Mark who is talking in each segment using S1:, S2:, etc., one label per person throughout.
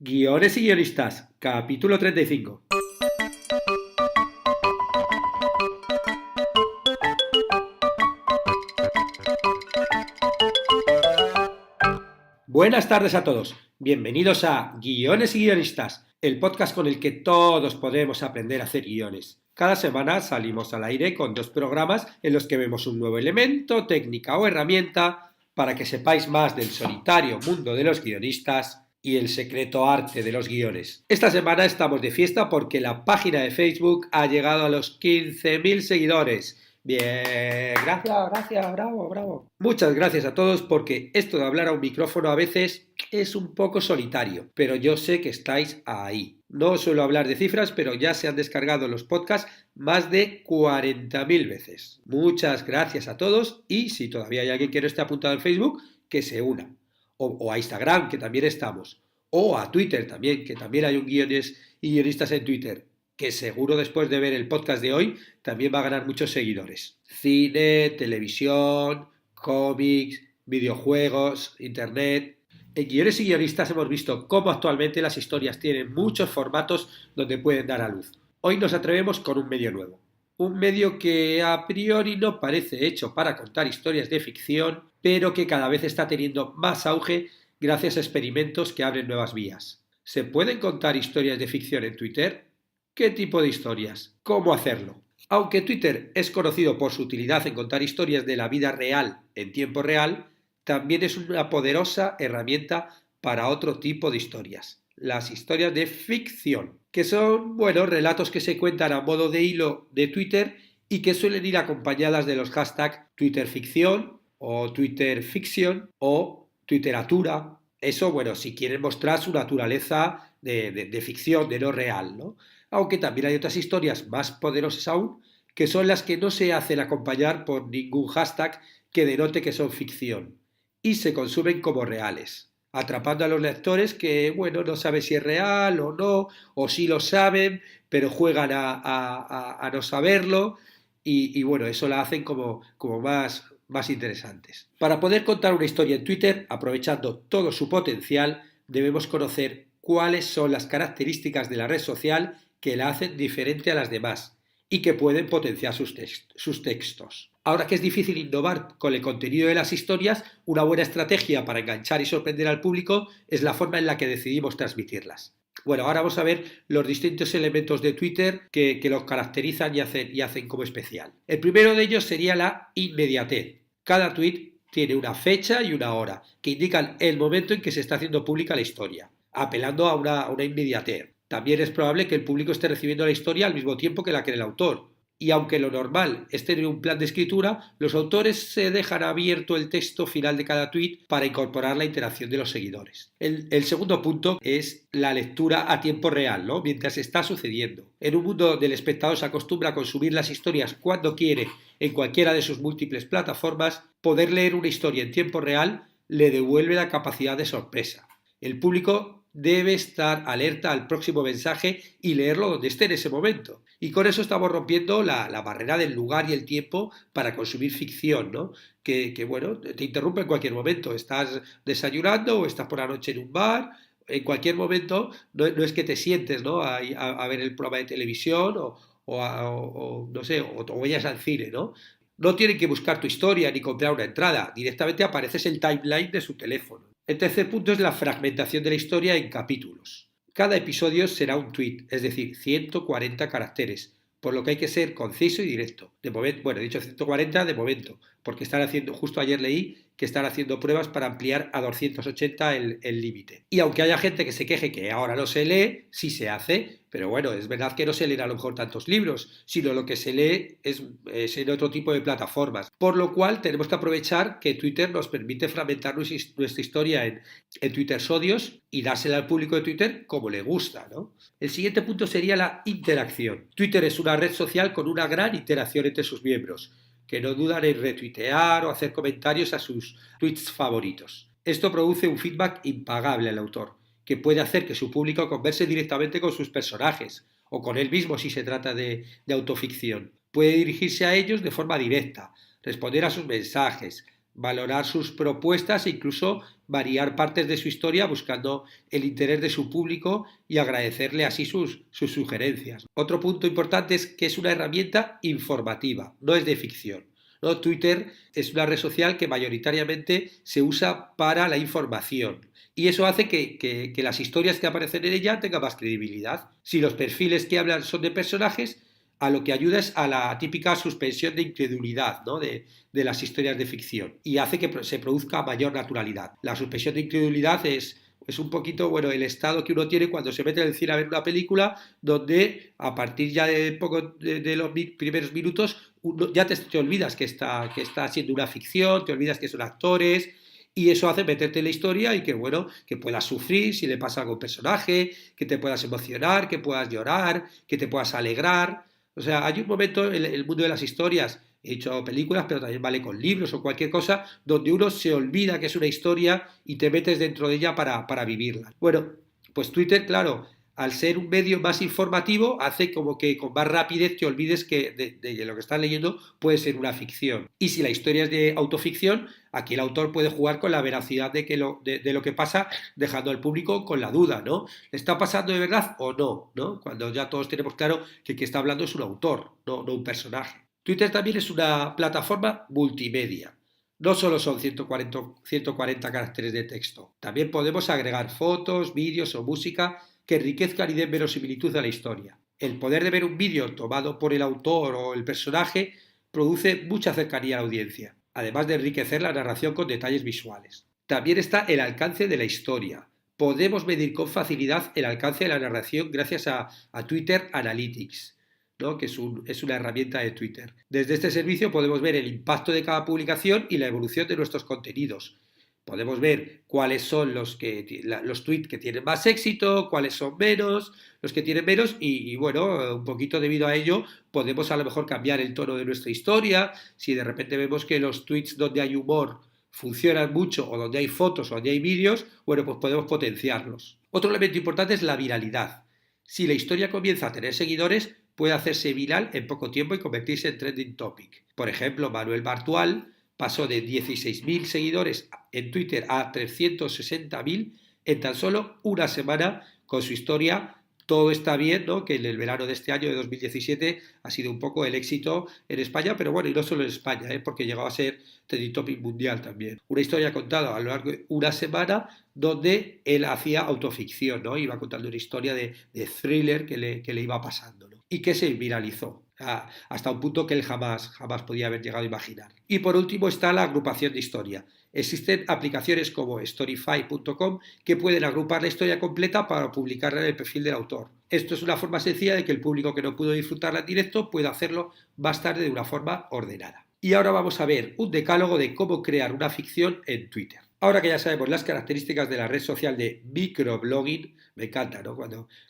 S1: Guiones y guionistas, capítulo 35. Buenas tardes a todos. Bienvenidos a Guiones y guionistas, el podcast con el que todos podemos aprender a hacer guiones. Cada semana salimos al aire con 2 programas en los que vemos un nuevo elemento, técnica o herramienta para que sepáis más del solitario mundo de los guionistas y el secreto arte de los guiones. Esta semana estamos de fiesta porque la página de Facebook ha llegado a los 15.000 seguidores. Bien, gracias, bravo. Muchas gracias a todos porque esto de hablar a un micrófono a veces es un poco solitario, pero yo sé que estáis ahí. No suelo hablar de cifras, pero ya se han descargado los podcasts más de 40.000 veces. Muchas gracias a todos y si todavía hay alguien que no esté apuntado en Facebook, que se una. O a Instagram, que también estamos. O a Twitter también, que también hay un guiones y guionistas en Twitter, que seguro después de ver el podcast de hoy también va a ganar muchos seguidores. Cine, televisión, cómics, videojuegos, internet. En Guiones y Guionistas hemos visto cómo actualmente las historias tienen muchos formatos donde pueden dar a luz. Hoy nos atrevemos con un medio nuevo. Un medio que a priori no parece hecho para contar historias de ficción, pero que cada vez está teniendo más auge gracias a experimentos que abren nuevas vías. ¿Se pueden contar historias de ficción en Twitter? ¿Qué tipo de historias? ¿Cómo hacerlo? Aunque Twitter es conocido por su utilidad en contar historias de la vida real en tiempo real, también es una poderosa herramienta para otro tipo de historias, las historias de ficción, que son, relatos que se cuentan a modo de hilo de Twitter y que suelen ir acompañadas de los hashtags TwitterFicción o TwitterFiction o Twitteratura. Eso, si quieren mostrar su naturaleza de ficción, de no real, ¿no? Aunque también hay otras historias más poderosas aún, que son las que no se hacen acompañar por ningún hashtag que denote que son ficción, y se consumen como reales, atrapando a los lectores que, no saben si es real o no, o sí lo saben, pero juegan a no saberlo, y eso la hacen como más interesantes. Para poder contar una historia en Twitter, aprovechando todo su potencial, debemos conocer cuáles son las características de la red social que la hacen diferente a las demás y que pueden potenciar sus textos. Ahora que es difícil innovar con el contenido de las historias, una buena estrategia para enganchar y sorprender al público es la forma en la que decidimos transmitirlas. Ahora vamos a ver los distintos elementos de Twitter que los caracterizan y hacen como especial. El primero de ellos sería la inmediatez. Cada tweet tiene una fecha y una hora que indican el momento en que se está haciendo pública la historia, apelando a una inmediatez. También es probable que el público esté recibiendo la historia al mismo tiempo que la crea el autor. Y aunque lo normal es tener un plan de escritura, los autores se dejan abierto el texto final de cada tweet para incorporar la interacción de los seguidores. El segundo punto es la lectura a tiempo real, ¿no? Mientras está sucediendo. En un mundo donde el espectador se acostumbra a consumir las historias cuando quiere, en cualquiera de sus múltiples plataformas, poder leer una historia en tiempo real le devuelve la capacidad de sorpresa. El público debe estar alerta al próximo mensaje y leerlo donde esté en ese momento. Y con eso estamos rompiendo la barrera del lugar y el tiempo para consumir ficción, ¿no? Que te interrumpe en cualquier momento. Estás desayunando o estás por la noche en un bar. En cualquier momento no es que te sientes, ¿no? a ver el programa de televisión o vayas al cine, ¿no? No tienen que buscar tu historia ni comprar una entrada. Directamente apareces en el timeline de su teléfono. El tercer punto es la fragmentación de la historia en capítulos. Cada episodio será un tweet, es decir, 140 caracteres, por lo que hay que ser conciso y directo. De momento, he dicho 140 de momento, porque justo ayer leí que están haciendo pruebas para ampliar a 280 el límite. Y aunque haya gente que se queje que ahora no se lee, sí se hace, pero es verdad que no se leen a lo mejor tantos libros, sino lo que se lee es en otro tipo de plataformas. Por lo cual tenemos que aprovechar que Twitter nos permite fragmentar nuestra historia en Twittersodios y dársela al público de Twitter como le gusta, ¿no? El siguiente punto sería la interacción. Twitter es una red social con una gran interacción entre sus miembros, que no dudan en retuitear o hacer comentarios a sus tweets favoritos. Esto produce un feedback impagable al autor, que puede hacer que su público converse directamente con sus personajes, o con él mismo si se trata de autoficción. Puede dirigirse a ellos de forma directa, responder a sus mensajes, valorar sus propuestas e incluso variar partes de su historia buscando el interés de su público y agradecerle así sus sugerencias. Otro punto importante es que es una herramienta informativa, no es de ficción, ¿no? Twitter es una red social que mayoritariamente se usa para la información y eso hace que las historias que aparecen en ella tengan más credibilidad. Si los perfiles que hablan son de personajes, a lo que ayuda es a la típica suspensión de incredulidad, ¿no? de las historias de ficción y hace que se produzca mayor naturalidad. La suspensión de incredulidad es un poquito, bueno, el estado que uno tiene cuando se mete en el cine a ver una película donde a partir ya de los primeros minutos ya te olvidas que está siendo una ficción, te olvidas que son actores y eso hace meterte en la historia y que, bueno, que puedas sufrir si le pasa algo a un personaje, que te puedas emocionar, que puedas llorar, que te puedas alegrar. O sea, hay un momento en el mundo de las historias, he hecho películas, pero también vale con libros o cualquier cosa, donde uno se olvida que es una historia y te metes dentro de ella para vivirla. Bueno, pues Twitter, claro, al ser un medio más informativo, hace como que con más rapidez te olvides que de lo que estás leyendo puede ser una ficción. Y si la historia es de autoficción, aquí el autor puede jugar con la veracidad de lo que pasa, dejando al público con la duda, ¿no? ¿Le está pasando de verdad o no? ¿No? Cuando ya todos tenemos claro que el que está hablando es un autor, no un personaje. Twitter también es una plataforma multimedia. No solo son 140 caracteres de texto, también podemos agregar fotos, vídeos o música que enriquezcan y den verosimilitud a la historia. El poder de ver un vídeo tomado por el autor o el personaje produce mucha cercanía a la audiencia, además de enriquecer la narración con detalles visuales. También está el alcance de la historia. Podemos medir con facilidad el alcance de la narración gracias a Twitter Analytics, ¿no? Que es una herramienta de Twitter. Desde este servicio podemos ver el impacto de cada publicación y la evolución de nuestros contenidos. Podemos ver cuáles son los tweets que tienen más éxito, cuáles son menos, los que tienen menos y bueno, un poquito debido a ello podemos a lo mejor cambiar el tono de nuestra historia. Si de repente vemos que los tweets donde hay humor funcionan mucho o donde hay fotos o donde hay vídeos, bueno, pues podemos potenciarlos. Otro elemento importante es la viralidad. Si la historia comienza a tener seguidores, puede hacerse viral en poco tiempo y convertirse en trending topic. Por ejemplo, Manuel Bartual pasó de 16.000 seguidores en Twitter a 360.000 en tan solo una semana con su historia Todo está bien, ¿no? Que en el verano de este año de 2017 ha sido un poco el éxito en España, pero bueno, y no solo en España, porque llegaba a ser trending topic mundial también. Una historia contada a lo largo de una semana donde él hacía autoficción, ¿no? Iba contando una historia de thriller que le iba pasando, ¿no? Y que se viralizó hasta un punto que él jamás podía haber llegado a imaginar. Y por último está la agrupación de historia. Existen aplicaciones como Storyfy.com que pueden agrupar la historia completa para publicarla en el perfil del autor. Esto es una forma sencilla de que el público que no pudo disfrutarla en directo pueda hacerlo más tarde de una forma ordenada. Y ahora vamos a ver un decálogo de cómo crear una ficción en Twitter. Ahora que ya sabemos las características de la red social de microblogging, me encanta, ¿no?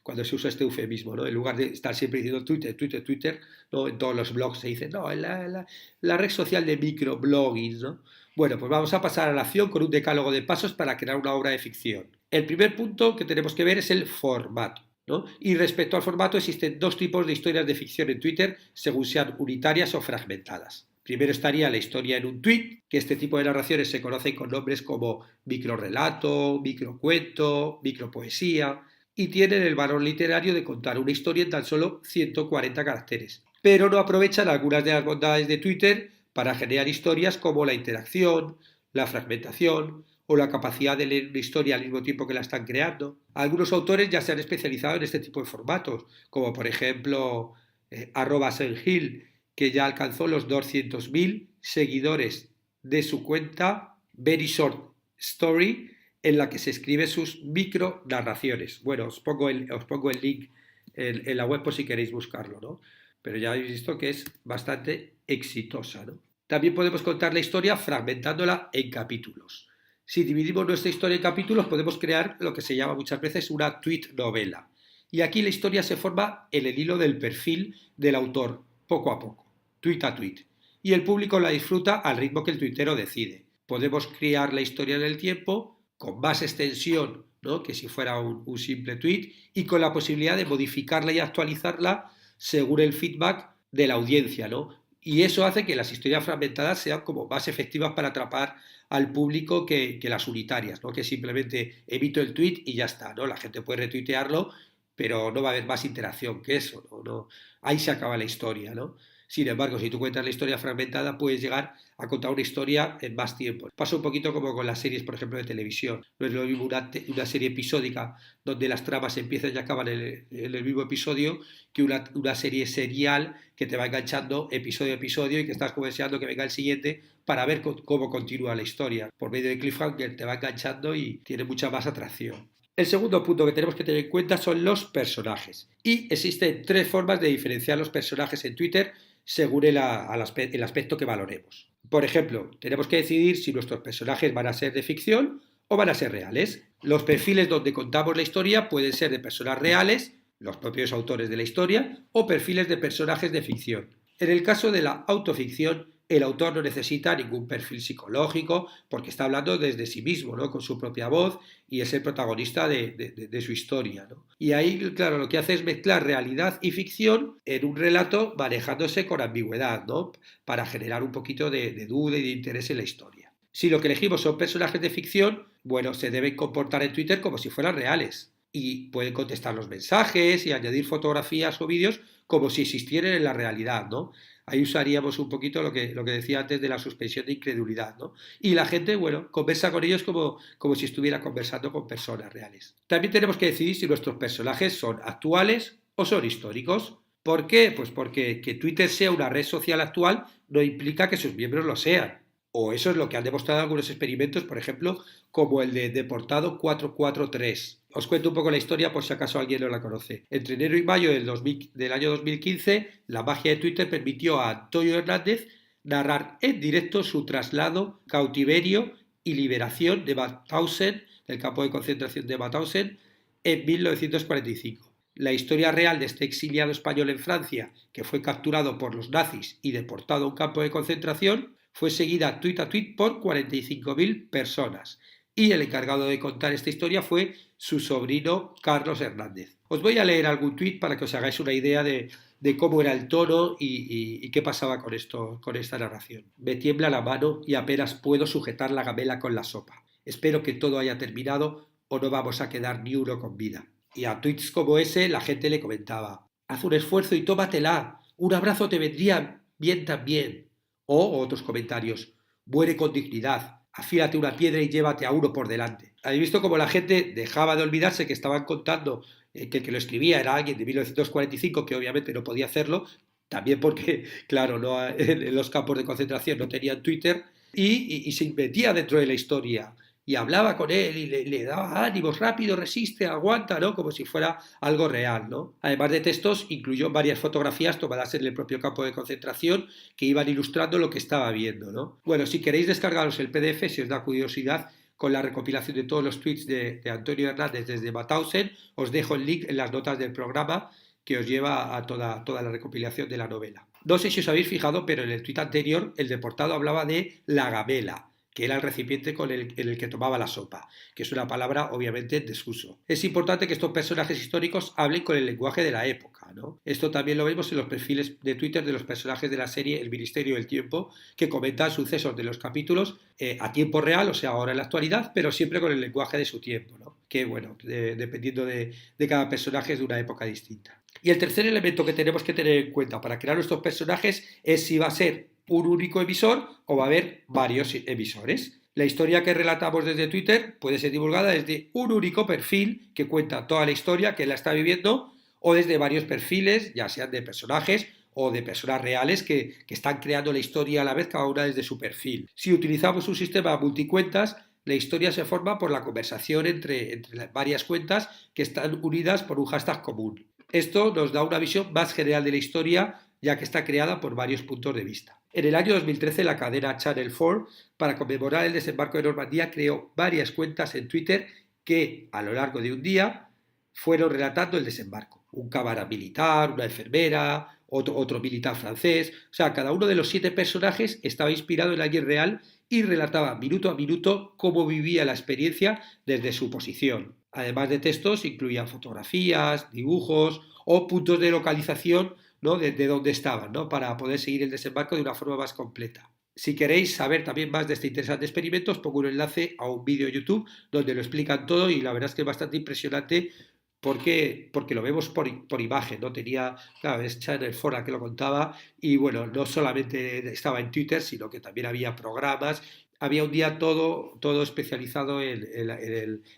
S1: Cuando se usa este eufemismo, ¿no? En lugar de estar siempre diciendo Twitter, ¿no? En todos los blogs se dice, no, la red social de microblogging, ¿no? Bueno, pues vamos a pasar a la acción con un decálogo de pasos para crear una obra de ficción. El primer punto que tenemos que ver es el formato, ¿no? Y respecto al formato existen dos tipos de historias de ficción en Twitter según sean unitarias o fragmentadas. Primero estaría la historia en un tweet, que este tipo de narraciones se conocen con nombres como microrelato, microcuento, micropoesía, y tienen el valor literario de contar una historia en tan solo 140 caracteres. Pero no aprovechan algunas de las bondades de Twitter para generar historias como la interacción, la fragmentación o la capacidad de leer una historia al mismo tiempo que la están creando. Algunos autores ya se han especializado en este tipo de formatos, como por ejemplo @Senhill, que ya alcanzó los 200.000 seguidores de su cuenta Very Short Story, en la que se escribe sus micro narraciones. Bueno, os pongo el link en la web por si queréis buscarlo, ¿no? Pero ya habéis visto que es bastante exitosa, ¿no? También podemos contar la historia fragmentándola en capítulos. Si dividimos nuestra historia en capítulos, podemos crear lo que se llama muchas veces una tweet novela. Y aquí la historia se forma en el hilo del perfil del autor, poco a poco, tweet a tweet. Y el público la disfruta al ritmo que el tuitero decide. Podemos crear la historia en el tiempo, con más extensión, ¿no? Que si fuera un simple tweet, y con la posibilidad de modificarla y actualizarla según el feedback de la audiencia, ¿no? Y eso hace que las historias fragmentadas sean como más efectivas para atrapar al público que las unitarias, ¿no? Que simplemente emito el tweet y ya está, ¿no? La gente puede retuitearlo, pero no va a haber más interacción que eso, ¿no? Ahí se acaba la historia, ¿no? Sin embargo, si tú cuentas la historia fragmentada, puedes llegar a contar una historia en más tiempo. Pasa un poquito como con las series, por ejemplo, de televisión. No es lo mismo una serie episódica donde las tramas empiezan y acaban en el mismo episodio que una serie serial que te va enganchando episodio a episodio y que estás como deseando que venga el siguiente para ver cómo continúa la historia. Por medio de cliffhanger te va enganchando y tiene mucha más atracción. El segundo punto que tenemos que tener en cuenta son los personajes. Y existen tres formas de diferenciar los personajes en Twitter según el aspecto que valoremos. Por ejemplo, tenemos que decidir si nuestros personajes van a ser de ficción o van a ser reales. Los perfiles donde contamos la historia pueden ser de personas reales, los propios autores de la historia, o perfiles de personajes de ficción. En el caso de la autoficción, el autor no necesita ningún perfil psicológico porque está hablando desde sí mismo, ¿no? Con su propia voz y es el protagonista de su historia, ¿no? Y ahí, claro, lo que hace es mezclar realidad y ficción en un relato manejándose con ambigüedad, ¿no? Para generar un poquito de duda y de interés en la historia. Si lo que elegimos son personajes de ficción, bueno, se deben comportar en Twitter como si fueran reales y pueden contestar los mensajes y añadir fotografías o vídeos como si existieran en la realidad, ¿no? Ahí usaríamos un poquito lo que decía antes de la suspensión de incredulidad, ¿no? Y la gente, bueno, conversa con ellos como si estuviera conversando con personas reales. También tenemos que decidir si nuestros personajes son actuales o son históricos. ¿Por qué? Pues porque que Twitter sea una red social actual no implica que sus miembros lo sean. O eso es lo que han demostrado algunos experimentos, por ejemplo, como el de Deportado 443. Os cuento un poco la historia por si acaso alguien no la conoce. Entre enero y mayo del año 2015, la magia de Twitter permitió a Antonio Hernández narrar en directo su traslado, cautiverio y liberación de Mauthausen, del campo de concentración de Mauthausen, en 1945. La historia real de este exiliado español en Francia, que fue capturado por los nazis y deportado a un campo de concentración, fue seguida tuit a tuit por 45.000 personas. Y el encargado de contar esta historia fue su sobrino Carlos Hernández. Os voy a leer algún tuit para que os hagáis una idea de cómo era el tono y qué pasaba con esta narración. Me tiembla la mano y apenas puedo sujetar la gamela con la sopa. Espero que todo haya terminado o no vamos a quedar ni uno con vida. Y a tweets como ese la gente le comentaba: haz un esfuerzo y tómatela, un abrazo te vendría bien también. O otros comentarios: muere con dignidad, afílate una piedra y llévate a uno por delante. Habéis visto cómo la gente dejaba de olvidarse que estaban contando que el que lo escribía era alguien de 1945, que obviamente no podía hacerlo, también porque, claro, no, en los campos de concentración no tenían Twitter, y se metía dentro de la historia y hablaba con él y le daba ánimos, rápido, resiste, aguanta, ¿no? Como si fuera algo real, ¿no? Además de textos, incluyó varias fotografías tomadas en el propio campo de concentración que iban ilustrando lo que estaba viendo, ¿no? Bueno, si queréis descargaros el PDF, si os da curiosidad, con la recopilación de todos los tweets de Antonio Hernández desde Mauthausen, os dejo el link en las notas del programa que os lleva a toda la recopilación de la novela. No sé si os habéis fijado, pero en el tuit anterior el deportado hablaba de la gamela, que era el recipiente en el que tomaba la sopa, que es una palabra obviamente en desuso. Es importante que estos personajes históricos hablen con el lenguaje de la época, ¿no? Esto también lo vemos en los perfiles de Twitter de los personajes de la serie El Ministerio del Tiempo, que comentan sucesos de los capítulos a tiempo real, o sea, ahora en la actualidad, pero siempre con el lenguaje de su tiempo, ¿no? Que bueno, dependiendo de cada personaje es de una época distinta. Y el tercer elemento que tenemos que tener en cuenta para crear nuestros personajes es si va a ser un único emisor o va a haber varios emisores. La historia que relatamos desde Twitter puede ser divulgada desde un único perfil que cuenta toda la historia que la está viviendo o desde varios perfiles, ya sean de personajes o de personas reales que están creando la historia a la vez, cada una desde su perfil. Si utilizamos un sistema multicuentas, la historia se forma por la conversación entre varias cuentas que están unidas por un hashtag común. Esto nos da una visión más general de la historia, ya que está creada por varios puntos de vista. En el año 2013, la cadena Channel 4, para conmemorar el desembarco de Normandía, creó varias cuentas en Twitter que, a lo largo de un día, fueron relatando el desembarco. Un cámara militar, una enfermera, otro militar francés. O sea, cada uno de los 7 personajes estaba inspirado en alguien real y relataba minuto a minuto cómo vivía la experiencia desde su posición. Además de textos, incluían fotografías, dibujos o puntos de localización ¿no? de dónde estaban, ¿no? Para poder seguir el desembarco de una forma más completa. Si queréis saber también más de este interesante experimento, os pongo un enlace a un vídeo de YouTube donde lo explican todo y la verdad es que es bastante impresionante porque lo vemos por imagen, ¿no? Tenía, claro, es Channel 4 que lo contaba y bueno, no solamente estaba en Twitter, sino que también había programas, había un día todo especializado en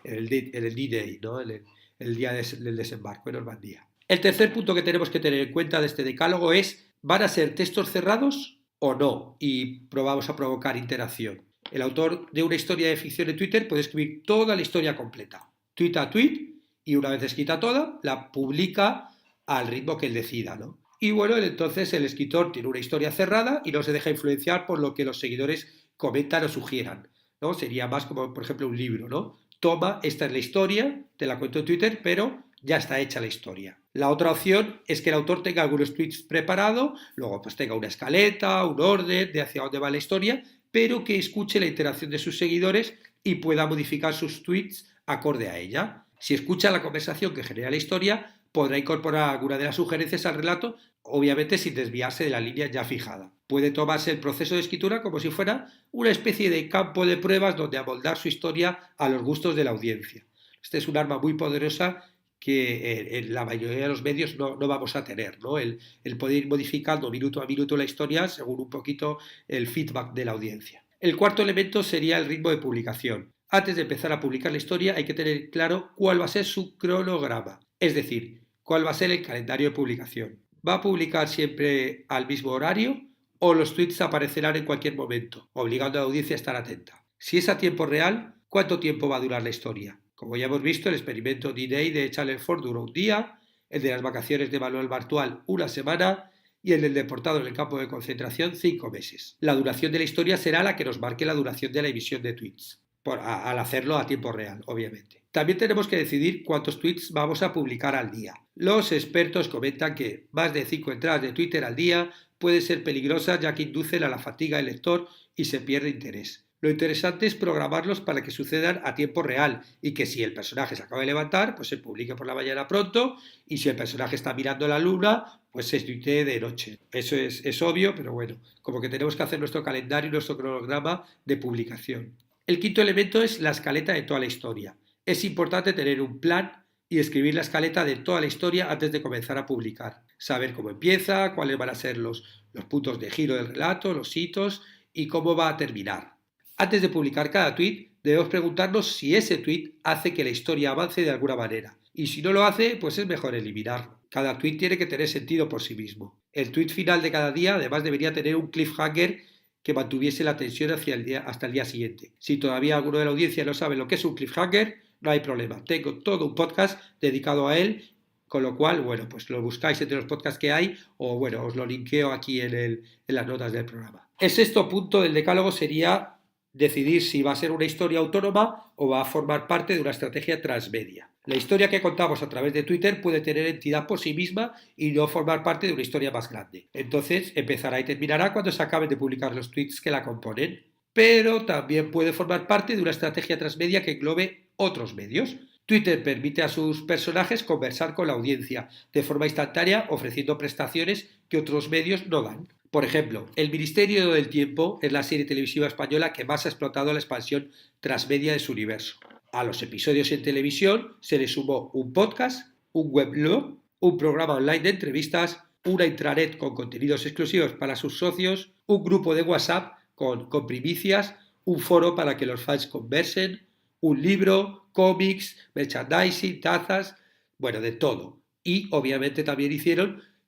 S1: el D-Day, ¿no? El día del desembarco en Normandía. El tercer punto que tenemos que tener en cuenta de este decálogo es, ¿van a ser textos cerrados o no? Y vamos a provocar interacción. El autor de una historia de ficción en Twitter puede escribir toda la historia completa, tweet a tweet, y una vez escrita toda, la publica al ritmo que él decida, ¿no? Y bueno, entonces el escritor tiene una historia cerrada y no se deja influenciar por lo que los seguidores comentan o sugieran, ¿no? Sería más como, por ejemplo, un libro, ¿no? Toma, esta es la historia, te la cuento en Twitter, pero ya está hecha la historia. La otra opción es que el autor tenga algunos tweets preparados, luego pues tenga una escaleta, un orden de hacia dónde va la historia, pero que escuche la interacción de sus seguidores y pueda modificar sus tweets acorde a ella. Si escucha la conversación que genera la historia, podrá incorporar alguna de las sugerencias al relato, obviamente sin desviarse de la línea ya fijada. Puede tomarse el proceso de escritura como si fuera una especie de campo de pruebas donde amoldar su historia a los gustos de la audiencia. Este es un arma muy poderosa que en la mayoría de los medios no vamos a tener, ¿no? El poder ir modificando minuto a minuto la historia según un poquito el feedback de la audiencia. El cuarto elemento sería el ritmo de publicación. Antes de empezar a publicar la historia hay que tener claro cuál va a ser su cronograma, es decir, cuál va a ser el calendario de publicación. ¿Va a publicar siempre al mismo horario o los tweets aparecerán en cualquier momento, obligando a la audiencia a estar atenta? Si es a tiempo real, ¿cuánto tiempo va a durar la historia? Como ya hemos visto, el experimento D-Day de Channel 4 duró un día, el de las vacaciones de Manuel Bartual una semana y el del deportado en el campo de concentración 5 meses. La duración de la historia será la que nos marque la duración de la emisión de tweets, al hacerlo a tiempo real, obviamente. También tenemos que decidir cuántos tweets vamos a publicar al día. Los expertos comentan que más de 5 entradas de Twitter al día pueden ser peligrosas ya que inducen a la fatiga del lector y se pierde interés. Lo interesante es programarlos para que sucedan a tiempo real y que si el personaje se acaba de levantar, pues se publique por la mañana pronto y si el personaje está mirando la luna, pues se tuitee de noche. Eso es obvio, pero bueno, como que tenemos que hacer nuestro calendario y nuestro cronograma de publicación. El quinto elemento es la escaleta de toda la historia. Es importante tener un plan y escribir la escaleta de toda la historia antes de comenzar a publicar. Saber cómo empieza, cuáles van a ser los puntos de giro del relato, los hitos y cómo va a terminar. Antes de publicar cada tweet, debemos preguntarnos si ese tweet hace que la historia avance de alguna manera. Y si no lo hace, pues es mejor eliminarlo. Cada tweet tiene que tener sentido por sí mismo. El tweet final de cada día además debería tener un cliffhanger que mantuviese la tensión hasta el día siguiente. Si todavía alguno de la audiencia no sabe lo que es un cliffhanger, no hay problema. Tengo todo un podcast dedicado a él, con lo cual, bueno, pues lo buscáis entre los podcasts que hay o, bueno, os lo linkeo aquí en las notas del programa. El sexto punto del decálogo sería decidir si va a ser una historia autónoma o va a formar parte de una estrategia transmedia. La historia que contamos a través de Twitter puede tener entidad por sí misma y no formar parte de una historia más grande. Entonces empezará y terminará cuando se acaben de publicar los tweets que la componen, pero también puede formar parte de una estrategia transmedia que englobe otros medios. Twitter permite a sus personajes conversar con la audiencia de forma instantánea ofreciendo prestaciones que otros medios no dan. Por ejemplo, El Ministerio del Tiempo es la serie televisiva española que más ha explotado la expansión transmedia de su universo. A los episodios en televisión se le sumó un podcast, un weblog, un programa online de entrevistas, una intranet con contenidos exclusivos para sus socios, un grupo de WhatsApp con primicias, un foro para que los fans conversen, un libro, cómics, merchandising, tazas, bueno, de todo. Y obviamente también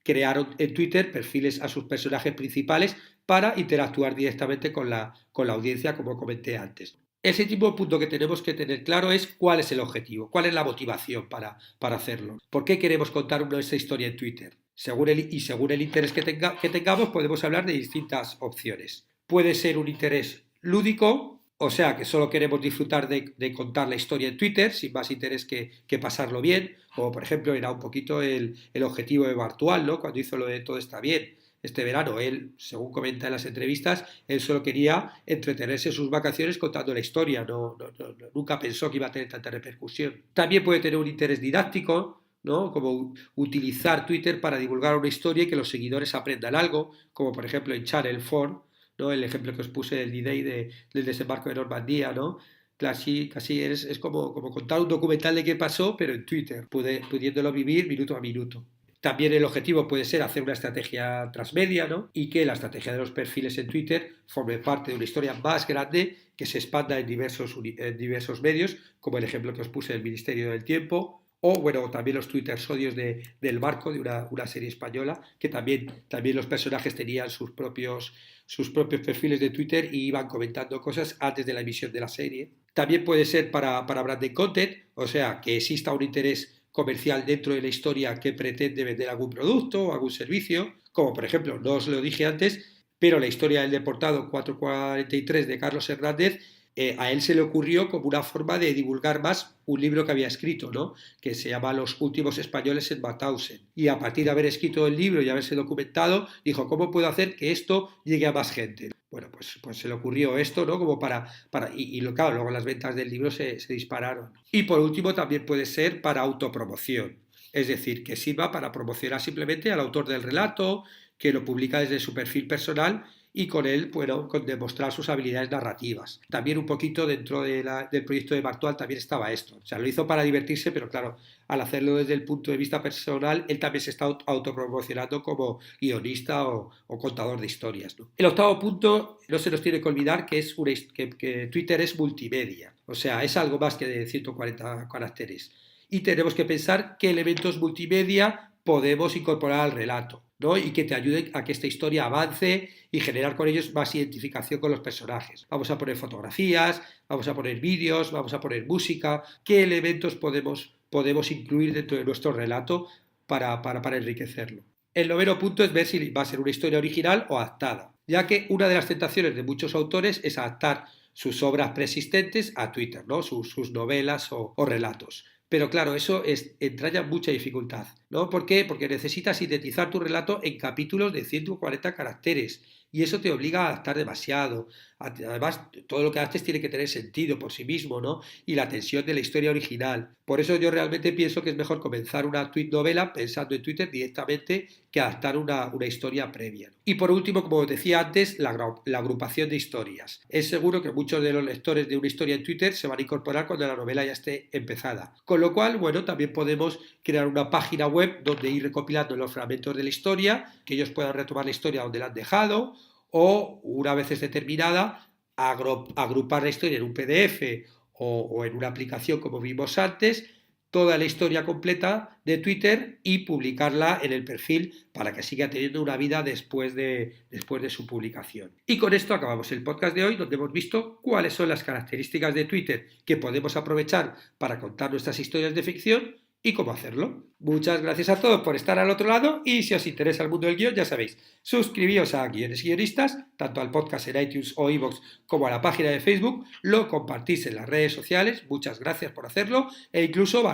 S1: crearon en Twitter perfiles a sus personajes principales para interactuar directamente con la audiencia, como comenté antes. El séptimo punto que tenemos que tener claro es cuál es el objetivo, cuál es la motivación para hacerlo. ¿Por qué queremos contar nuestra historia en Twitter? Según el interés que tengamos, podemos hablar de distintas opciones. Puede ser un interés lúdico, o sea, que solo queremos disfrutar de contar la historia en Twitter, sin más interés que pasarlo bien, como por ejemplo era un poquito el objetivo de Bartual, ¿no? Cuando hizo lo de Todo está bien este verano. Él, según comenta en las entrevistas, él solo quería entretenerse en sus vacaciones contando la historia, nunca pensó que iba a tener tanta repercusión. También puede tener un interés didáctico, ¿no? Como utilizar Twitter para divulgar una historia y que los seguidores aprendan algo, como por ejemplo en Channel 4, ¿no? El ejemplo que os puse del D-Day del desembarco de Normandía, ¿no? Casi es como contar un documental de qué pasó, pero en Twitter, pudiéndolo vivir minuto a minuto. También el objetivo puede ser hacer una estrategia transmedia, ¿no? Y que la estrategia de los perfiles en Twitter forme parte de una historia más grande que se expanda en diversos medios, como el ejemplo que os puse del Ministerio del Tiempo, o bueno, también los Twittersodios del Barco, de una serie española, que también los personajes tenían sus propios perfiles de Twitter y iban comentando cosas antes de la emisión de la serie. También puede ser para branded content, o sea, que exista un interés comercial dentro de la historia que pretende vender algún producto o algún servicio, como por ejemplo, no os lo dije antes, pero la historia del deportado 443 de Carlos Hernández, a él se le ocurrió como una forma de divulgar más un libro que había escrito, ¿no? Que se llama Los últimos españoles en Mauthausen. Y a partir de haber escrito el libro y haberse documentado, dijo, ¿cómo puedo hacer que esto llegue a más gente? Bueno, pues se le ocurrió esto, ¿no? Como claro, luego las ventas del libro se dispararon. Y por último también puede ser para autopromoción, es decir, que sirva para promocionar simplemente al autor del relato, que lo publica desde su perfil personal y con él, bueno, con demostrar sus habilidades narrativas. También un poquito dentro del proyecto de Bartual también estaba esto. O sea, lo hizo para divertirse, pero claro, al hacerlo desde el punto de vista personal, él también se está autopromocionando como guionista o contador de historias, ¿no? El octavo punto, no se nos tiene que olvidar que Twitter es multimedia. O sea, es algo más que de 140 caracteres. Y tenemos que pensar qué elementos multimedia podemos incorporar al relato, ¿no? Y que te ayuden a que esta historia avance y generar con ellos más identificación con los personajes. Vamos a poner fotografías, vamos a poner vídeos, vamos a poner música. ¿Qué elementos podemos incluir dentro de nuestro relato para enriquecerlo? El noveno punto es ver si va a ser una historia original o adaptada, ya que una de las tentaciones de muchos autores es adaptar sus obras preexistentes a Twitter, ¿no? Sus novelas o relatos. Pero claro, eso entraña mucha dificultad, ¿no? ¿Por qué? Porque necesitas sintetizar tu relato en capítulos de 140 caracteres y eso te obliga a adaptar demasiado. Además, todo lo que haces tiene que tener sentido por sí mismo, ¿no? Y la tensión de la historia original. Por eso yo realmente pienso que es mejor comenzar una tweet novela pensando en Twitter directamente que adaptar una historia previa. Y por último, como decía antes, la agrupación de historias. Es seguro que muchos de los lectores de una historia en Twitter se van a incorporar cuando la novela ya esté empezada. Con lo cual, bueno, también podemos crear una página web donde ir recopilando los fragmentos de la historia, que ellos puedan retomar la historia donde la han dejado, o una vez esté terminada, agrupar la historia en un PDF o en una aplicación como vimos antes, toda la historia completa de Twitter y publicarla en el perfil para que siga teniendo una vida después de su publicación. Y con esto acabamos el podcast de hoy, donde hemos visto cuáles son las características de Twitter que podemos aprovechar para contar nuestras historias de ficción y cómo hacerlo. Muchas gracias a todos por estar al otro lado y si os interesa el mundo del guión, ya sabéis, suscribíos a Guiones Guionistas, tanto al podcast en iTunes o iVoox como a la página de Facebook, lo compartís en las redes sociales, muchas gracias por hacerlo e incluso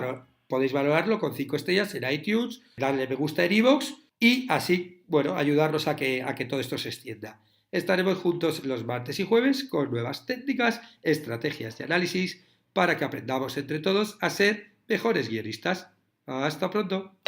S1: podéis valorarlo con 5 estrellas en iTunes, darle me gusta en iVoox y así, bueno, ayudarnos a que todo esto se extienda. Estaremos juntos los martes y jueves con nuevas técnicas, estrategias y análisis para que aprendamos entre todos a ser mejores guionistas. Hasta pronto.